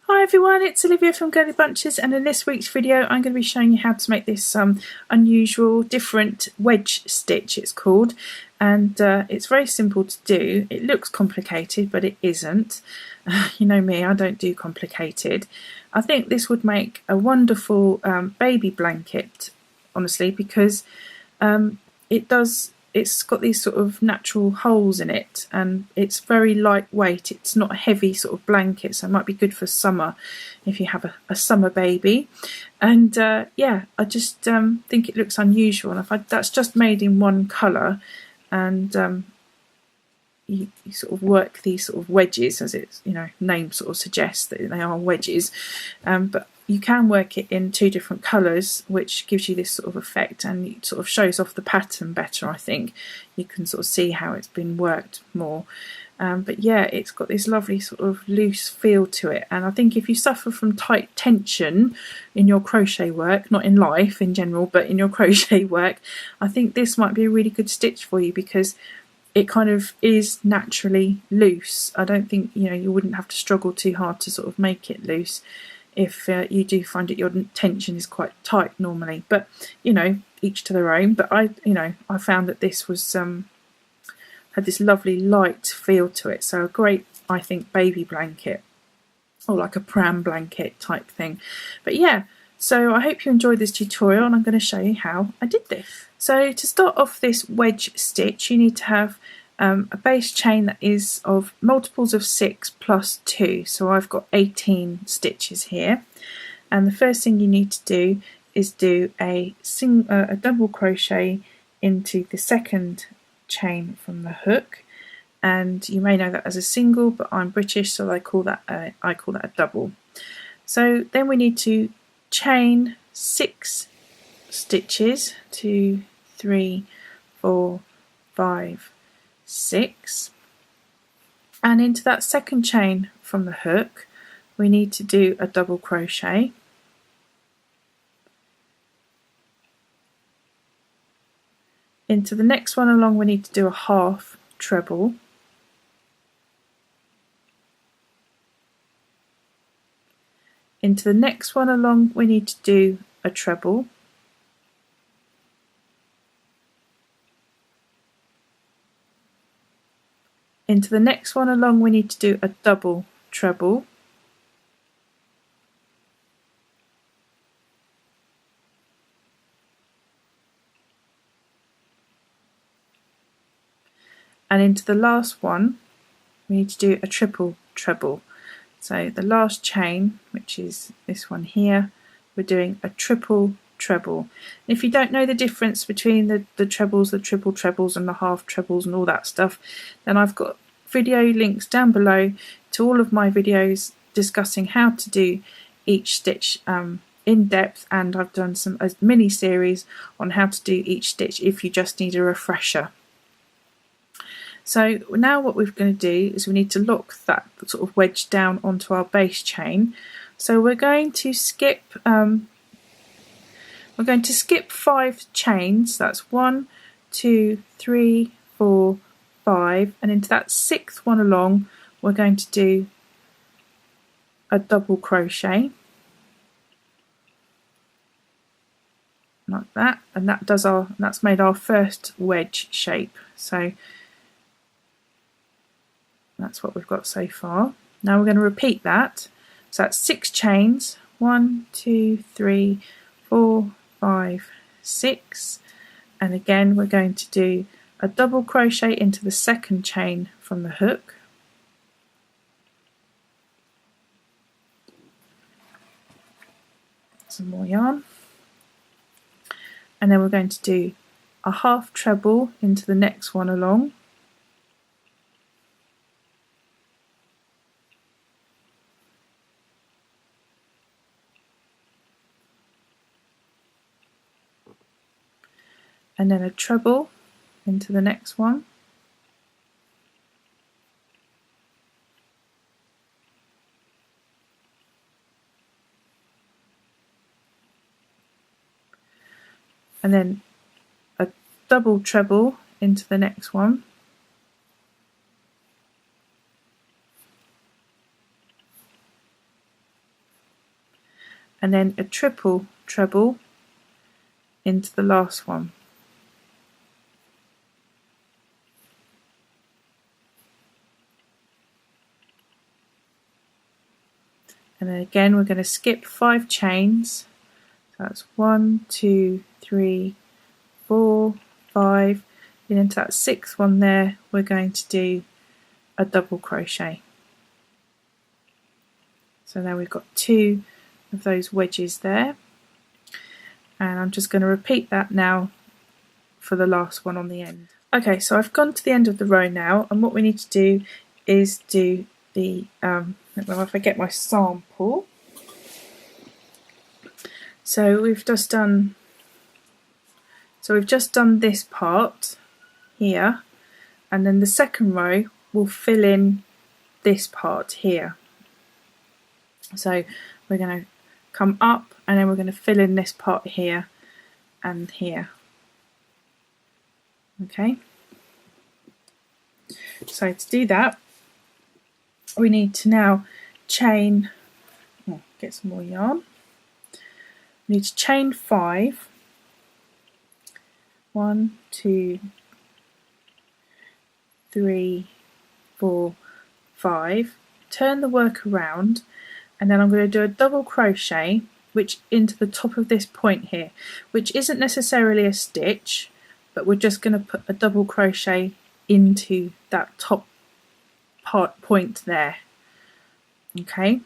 Hi everyone, it's Olivia from Girlybunches, and in this week's video I'm going to be showing you how to make this unusual, different wedge stitch, it's called, and it's very simple to do. It looks complicated but it isn't. You know me, I don't do complicated. I think this would make a wonderful baby blanket, honestly, because it's got these sort of natural holes in it, and it's very lightweight. It's not a heavy sort of blanket, so it might be good for summer if you have a summer baby. And yeah, I just think it looks unusual. And that's just made in one colour, and you sort of work these sort of wedges, as its name sort of suggests that they are wedges, but you can work it in two different colours, which gives you this sort of effect, and it sort of shows off the pattern better. I think you can sort of see how it's been worked more. But yeah, it's got this lovely sort of loose feel to it, and I think if you suffer from tight tension in your crochet work, not in life in general, but in your crochet work, I think this might be a really good stitch for you, because it kind of is naturally loose. I don't think you wouldn't have to struggle too hard to sort of make it loose if you do find that your tension is quite tight normally. But each to their own. But I found that this was had this lovely light feel to it, so a great, I think, baby blanket, or like a pram blanket type thing. But yeah, so I hope you enjoyed this tutorial, and I'm going to show you how I did this. So to start off this wedge stitch, you need to have a base chain that is of multiples of 6 plus 2. So I've got 18 stitches here. And the first thing you need to do is do a double crochet into the second chain from the hook. And you may know that as a single, but I'm British, so I call that a double. So then we need to chain 6 stitches, 2, 3, 4, 5, 6, and into that second chain from the hook we need to do a double crochet, into the next one along we need to do a half treble, into the next one along we need to do a treble, into the next one along we need to do a double treble, and into the last one we need to do a triple treble. So the last chain, which is this one here, we're doing a triple treble. If you don't know the difference between the trebles, the triple trebles and the half trebles and all that stuff, then I've got video links down below to all of my videos discussing how to do each stitch in depth, and I've done a mini series on how to do each stitch if you just need a refresher. So now what we're going to do is we need to lock that sort of wedge down onto our base chain. So we're going to skip 5 chains. That's 1, 2, 3, 4, 5, and into that 6th one along we're going to do a double crochet like that, and that's made our first wedge shape. So that's what we've got so far. Now we're going to repeat that. So that's 6 chains, 1, 2, 3, 4, 5, 6, and again we're going to do a double crochet into the second chain from the hook, some more yarn, and then we're going to do a half treble into the next one along, and then a treble into the next one, and then a double treble into the next one, and then a triple treble into the last one. And then again we're going to skip 5 chains. So that's 1, 2, 3, 4, 5. And into that 6th one there we're going to do a double crochet. So now we've got 2 of those wedges there, and I'm just going to repeat that now for the last one on the end. Okay, so I've gone to the end of the row now, and what we need to do is do the if I get my sample. So we've just done this part here, and then the second row will fill in this part here. So we're going to come up, and then we're going to fill in this part here and here. Okay, so to do that we need to now chain, get some more yarn. We need to chain 5. 1, 2, 3, 4, 5. Turn the work around, and then I'm going to do a double crochet which into the top of this point here, which isn't necessarily a stitch, but we're just going to put a double crochet into that top point there. Okay,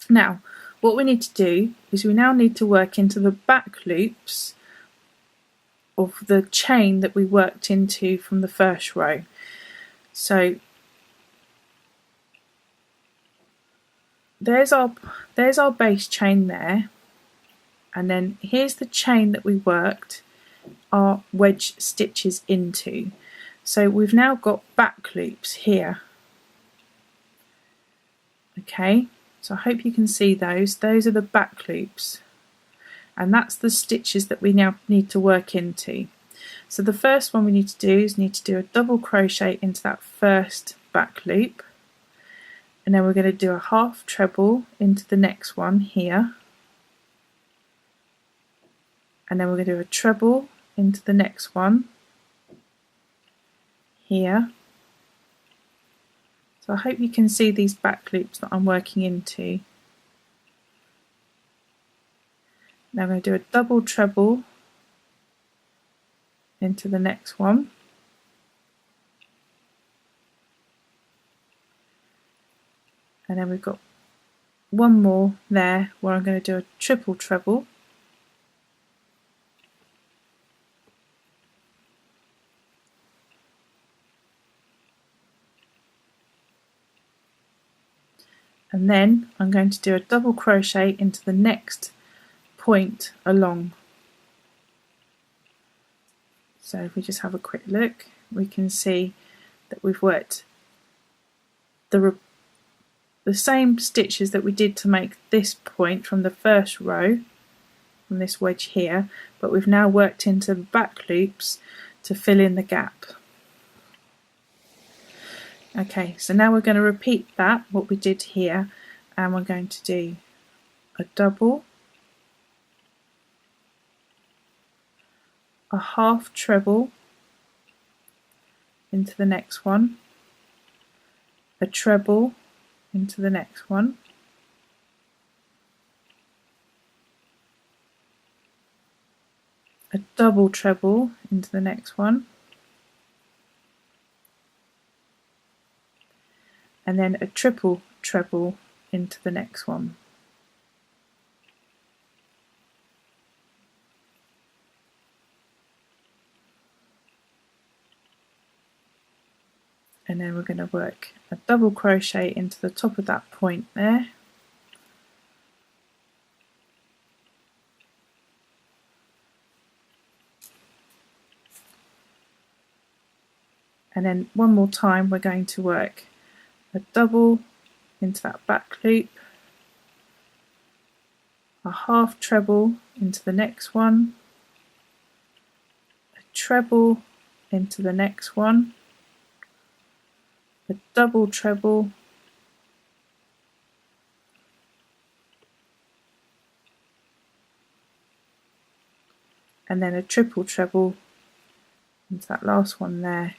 now what we need to do is we now need to work into the back loops of the chain that we worked into from the first row. So there's our base chain there, and then here's the chain that we worked our wedge stitches into. So we've now got back loops here. Okay, so I hope you can see those. Those are the back loops, and that's the stitches that we now need to work into. So the first one we need to do is do a double crochet into that first back loop, and then we're going to do a half treble into the next one here, and then we're going to do a treble into the next one here. So I hope you can see these back loops that I'm working into. Now I'm going to do a double treble into the next one, and then we've got one more there where I'm going to do a triple treble, and then I'm going to do a double crochet into the next point along. So if we just have a quick look, we can see that we've worked the same stitches that we did to make this point from the first row, from this wedge here, but we've now worked into the back loops to fill in the gap. Okay, so now we're going to repeat what we did here, and we're going to do a double, a half treble into the next one, a treble into the next one, a double treble into the next one, and then a triple treble into the next one. And then we're going to work a double crochet into the top of that point there, and then one more time we're going to work a double into that back loop, a half treble into the next one, a treble into the next one, a double treble, and then a triple treble into that last one there,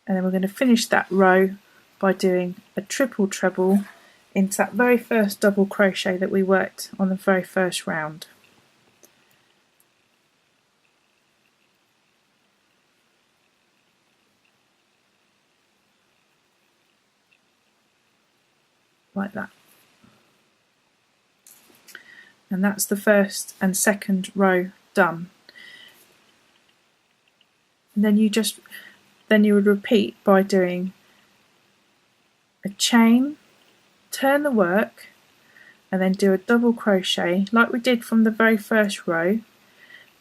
and then we're going to finish that row by doing a triple treble into that very first double crochet that we worked on the very first round. Like that. And that's the first and second row done. And then you would repeat by doing a chain, turn the work, and then do a double crochet like we did from the very first row,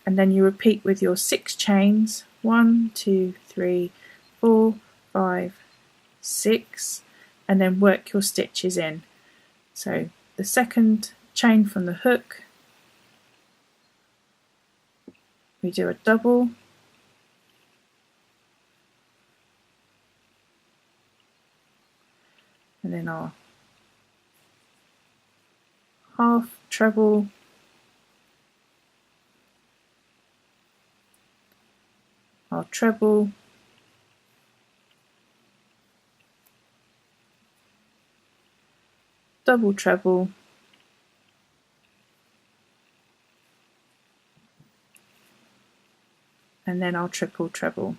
and then you repeat with your 6 chains, 1, 2, 3, 4, 5, 6, and then work your stitches in. So the second chain from the hook, we do a double, and then our half treble, our treble, double treble, and then our triple treble.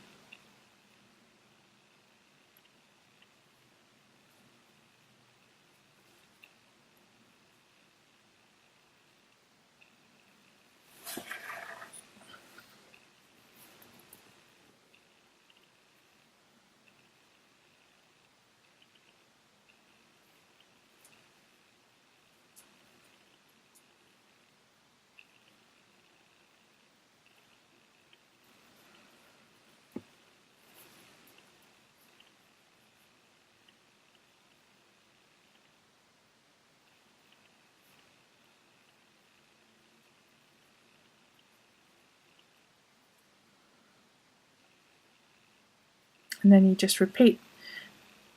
And then you just repeat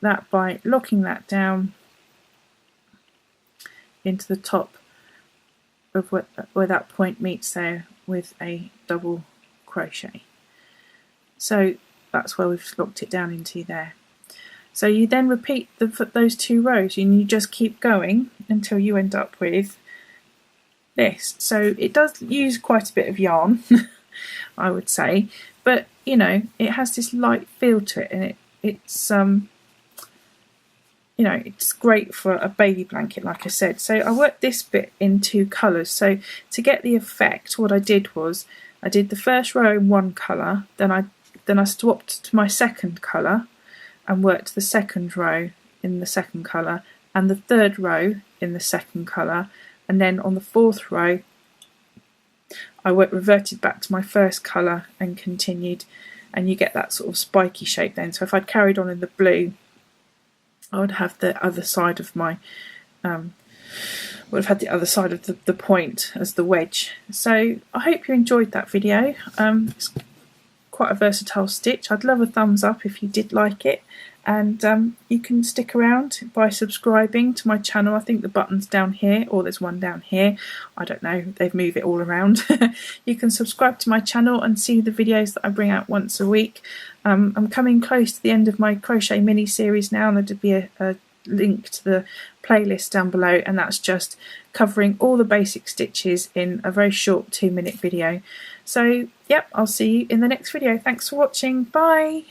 that by locking that down into the top of where that point meets there with a double crochet. So that's where we've locked it down into there. So you then repeat those 2 rows, and you just keep going until you end up with this. So it does use quite a bit of yarn, I would say, but you know, it has this light feel to it, and it's you know, it's great for a baby blanket, like I said. So I worked this bit in 2 colours. So to get the effect, what I did was I did the first row in one colour, then I swapped to my second colour and worked the second row in the second colour and the third row in the second colour, and then on the 4th row I reverted back to my first colour and continued, and you get that sort of spiky shape then. So if I'd carried on in the blue, I would have the other side of my would have had the other side of the point as the wedge. So I hope you enjoyed that video. It's quite a versatile stitch. I'd love a thumbs up if you did like it, and you can stick around by subscribing to my channel. I think the button's down here, or there's one down here, I don't know, they've moved it all around. You can subscribe to my channel and see the videos that I bring out once a week. I'm coming close to the end of my crochet mini series now, and there'll be a link to the playlist down below, and that's just covering all the basic stitches in a very short 2-minute video. So yep, I'll see you in the next video. Thanks for watching. Bye.